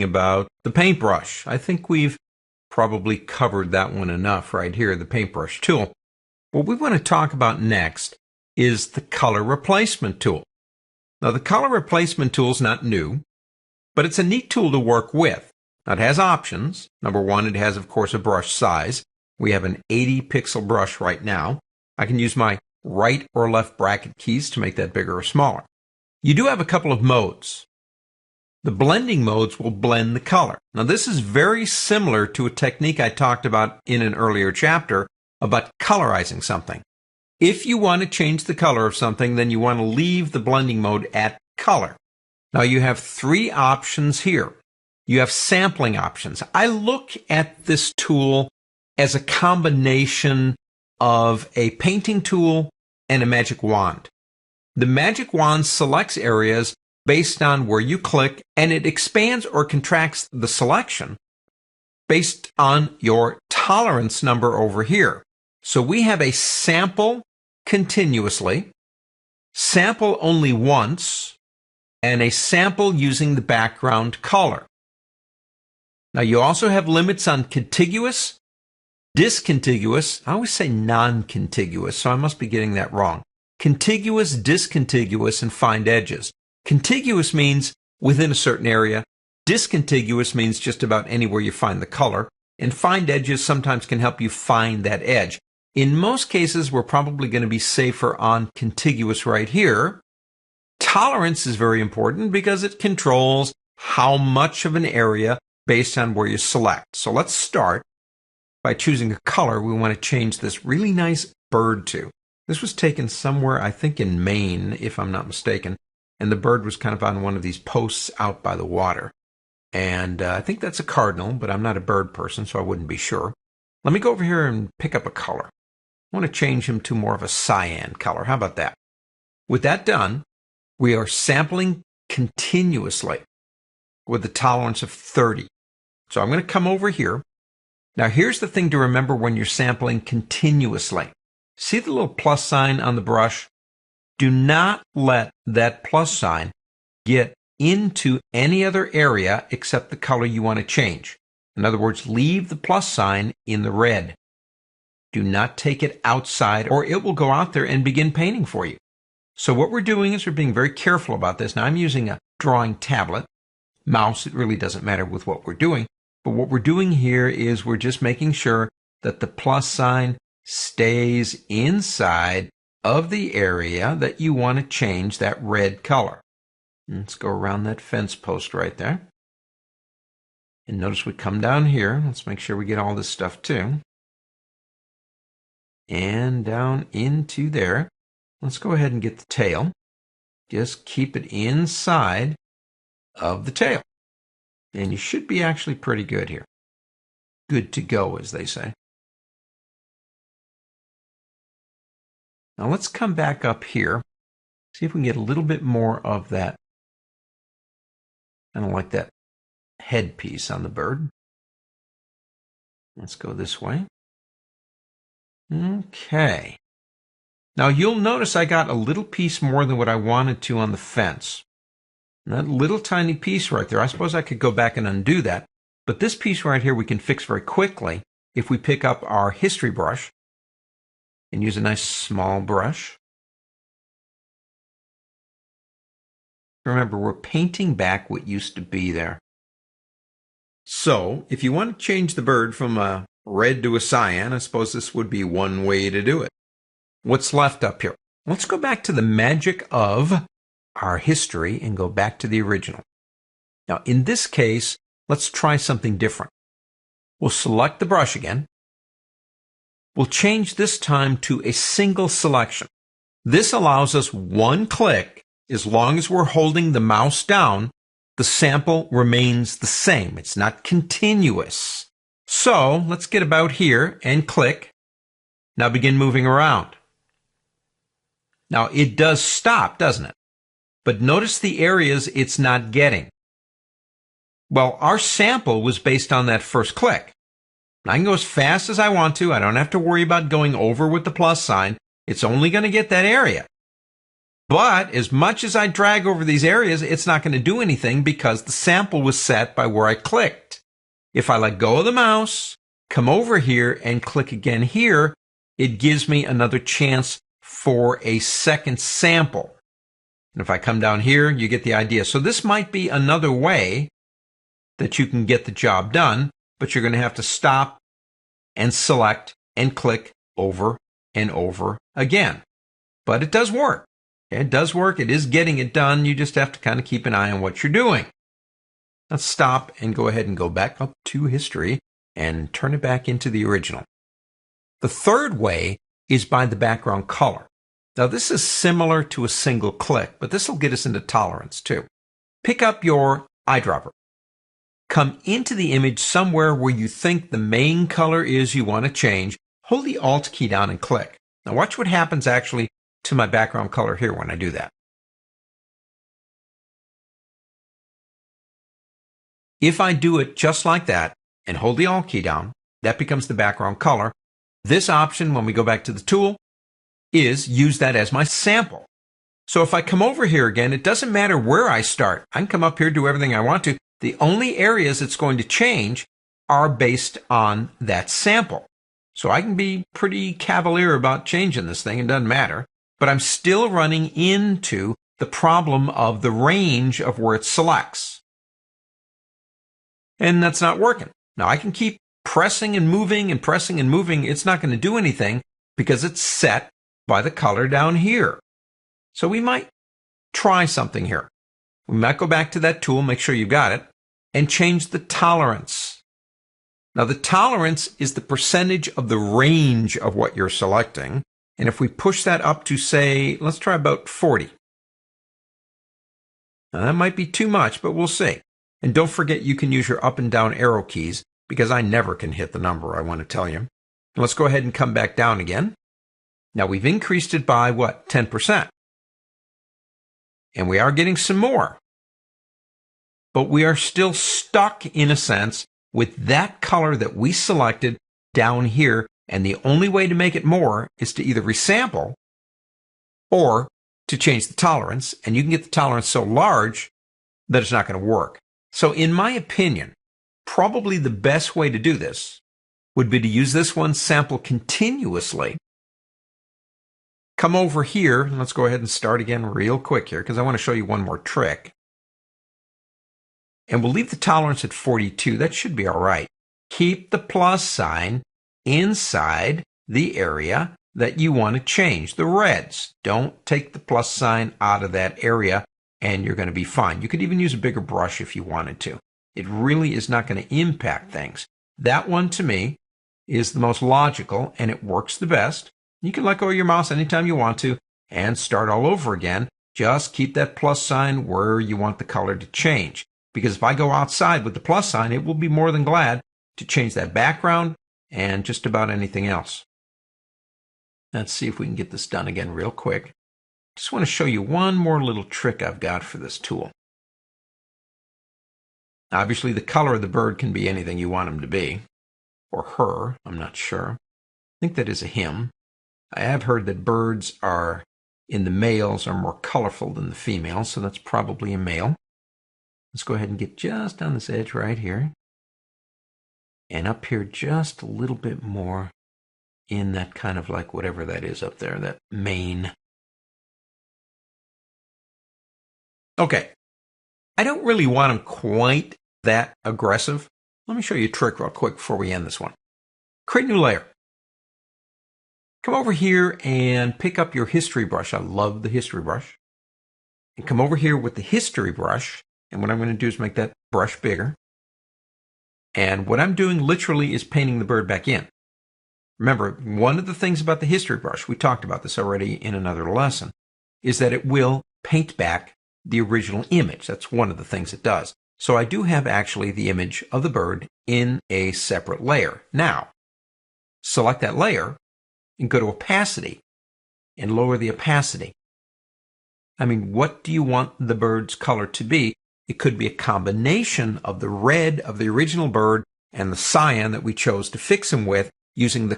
about the paintbrush. I think we've probably covered that one enough right here, the paintbrush tool. What we want to talk about next is the color replacement tool. Now, the color replacement tool is not new, but it's a neat tool to work with. Now, it has options. Number one, it has, of course, a brush size. We have an 80 pixel brush right now. I can use my right or left bracket keys to make that bigger or smaller. You do have a couple of modes. The blending modes will blend the color. Now, this is very similar to a technique I talked about in an earlier chapter about colorizing something. If you want to change the color of something, then you want to leave the blending mode at color. Now, you have three options here. You have sampling options. I look at this tool as a combination of a painting tool and a magic wand. The magic wand selects areas based on where you click, and it expands or contracts the selection based on your tolerance number over here. So we have a sample continuously, sample only once, and a sample using the background color. Now, you also have limits on contiguous, discontiguous. I always say non-contiguous, so I must be getting that wrong. Contiguous, discontiguous, and find edges. Contiguous means within a certain area. Discontiguous means just about anywhere you find the color. And find edges sometimes can help you find that edge. In most cases, we're probably going to be safer on contiguous right here. Tolerance is very important because it controls how much of an area based on where you select. So let's start by choosing a color we want to change this really nice bird to. This was taken somewhere, I think in Maine, if I'm not mistaken, and the bird was kind of on one of these posts out by the water. And I think that's a cardinal, but I'm not a bird person, so I wouldn't be sure. Let me go over here and pick up a color. I want to change him to more of a cyan color. How about that? With that done, we are sampling continuously with a tolerance of 30. So I'm going to come over here. Now, here's the thing to remember when you're sampling continuously. See the little plus sign on the brush? Do not let that plus sign get into any other area except the color you want to change. In other words, leave the plus sign in the red. Do not take it outside or it will go out there and begin painting for you. So what we're doing is we're being very careful about this. Now, I'm using a drawing tablet. Mouse, it really doesn't matter with what we're doing. But what we're doing here is we're just making sure that the plus sign stays inside of the area that you want to change that red color. Let's go around that fence post right there. And notice we come down here. Let's make sure we get all this stuff too. And down into there. Let's go ahead and get the tail. Just keep it inside of the tail. And you should be actually pretty good here. Good to go, as they say. Now let's come back up here. See if we can get a little bit more of that. Kind of like that headpiece on the bird. Let's go this way. Okay. Now you'll notice I got a little piece more than what I wanted to on the fence. And that little tiny piece right there, I suppose I could go back and undo that. But this piece right here we can fix very quickly if we pick up our history brush and use a nice small brush. Remember, we're painting back what used to be there. So, if you want to change the bird from a red to a cyan, I suppose this would be one way to do it. What's left up here? Let's go back to the magic of our history and go back to the original. Now, in this case, let's try something different. We'll select the brush again. We'll change this time to a single selection. This allows us one click. As long as we're holding the mouse down, the sample remains the same. It's not continuous. So let's get about here and click. Now begin moving around. Now it does stop, doesn't it? But notice the areas it's not getting. Well, our sample was based on that first click. I can go as fast as I want to. I don't have to worry about going over with the plus sign. It's only going to get that area. But as much as I drag over these areas, it's not going to do anything because the sample was set by where I clicked. If I let go of the mouse, come over here and click again here, it gives me another chance for a second sample. And if I come down here, you get the idea. So this might be another way that you can get the job done, but you're going to have to stop and select and click over and over again. But it does work. It does work. It is getting it done. You just have to kind of keep an eye on what you're doing. Let's stop and go ahead and go back up to history and turn it back into the original. The third way is by the background color. Now this is similar to a single click, but this will get us into tolerance too. Pick up your eyedropper. Come into the image somewhere where you think the main color is you want to change. Hold the Alt key down and click. Now watch what happens actually to my background color here when I do that. If I do it just like that and hold the Alt key down, that becomes the background color. This option, when we go back to the tool, is use that as my sample. So if I come over here again, it doesn't matter where I start. I can come up here, do everything I want to. The only areas it's going to change are based on that sample. So I can be pretty cavalier about changing this thing. It doesn't matter. But I'm still running into the problem of the range of where it selects. And that's not working. Now I can keep pressing and moving and pressing and moving. It's not going to do anything because it's set by the color down here. So we might try something here. We might go back to that tool, make sure you've got it, and change the tolerance. Now the tolerance is the percentage of the range of what you're selecting. And if we push that up to, say, let's try about 40. Now that might be too much, but we'll see. And don't forget you can use your up and down arrow keys because I never can hit the number I want to tell you. And let's go ahead and come back down again. Now we've increased it by what? 10%. And we are getting some more. But we are still stuck, in a sense, with that color that we selected down here. And the only way to make it more is to either resample or to change the tolerance. And you can get the tolerance so large that it's not going to work. So in my opinion, probably the best way to do this would be to use this one, sample continuously. Come over here, and let's go ahead and start again real quick here because I want to show you one more trick. And we'll leave the tolerance at 42. That should be all right. Keep the plus sign inside the area that you want to change, the reds. Don't take the plus sign out of that area and you're going to be fine. You could even use a bigger brush if you wanted to. It really is not going to impact things. That one to me is the most logical and it works the best. You can let go of your mouse anytime you want to and start all over again. Just keep that plus sign where you want the color to change. Because if I go outside with the plus sign, it will be more than glad to change that background and just about anything else. Let's see if we can get this done again real quick. Just want to show you one more little trick I've got for this tool. Obviously, the color of the bird can be anything you want him to be. Or her, I'm not sure. I think that is a him. I have heard that birds in the males are more colorful than the females, so that's probably a male. Let's go ahead and get just on this edge right here. And up here just a little bit more in that kind of like whatever that is up there, that mane. Okay. I don't really want them quite that aggressive. Let me show you a trick real quick before we end this one. Create a new layer. Come over here and pick up your history brush. I love the history brush. And come over here with the history brush. And what I'm going to do is make that brush bigger. And what I'm doing literally is painting the bird back in. Remember, one of the things about the history brush, we talked about this already in another lesson, is that it will paint back the original image. That's one of the things it does. So I do have actually the image of the bird in a separate layer. Now, select that layer and go to opacity and lower the opacity. I mean, what do you want the bird's color to be? It could be a combination of the red of the original bird and the cyan that we chose to fix him with using the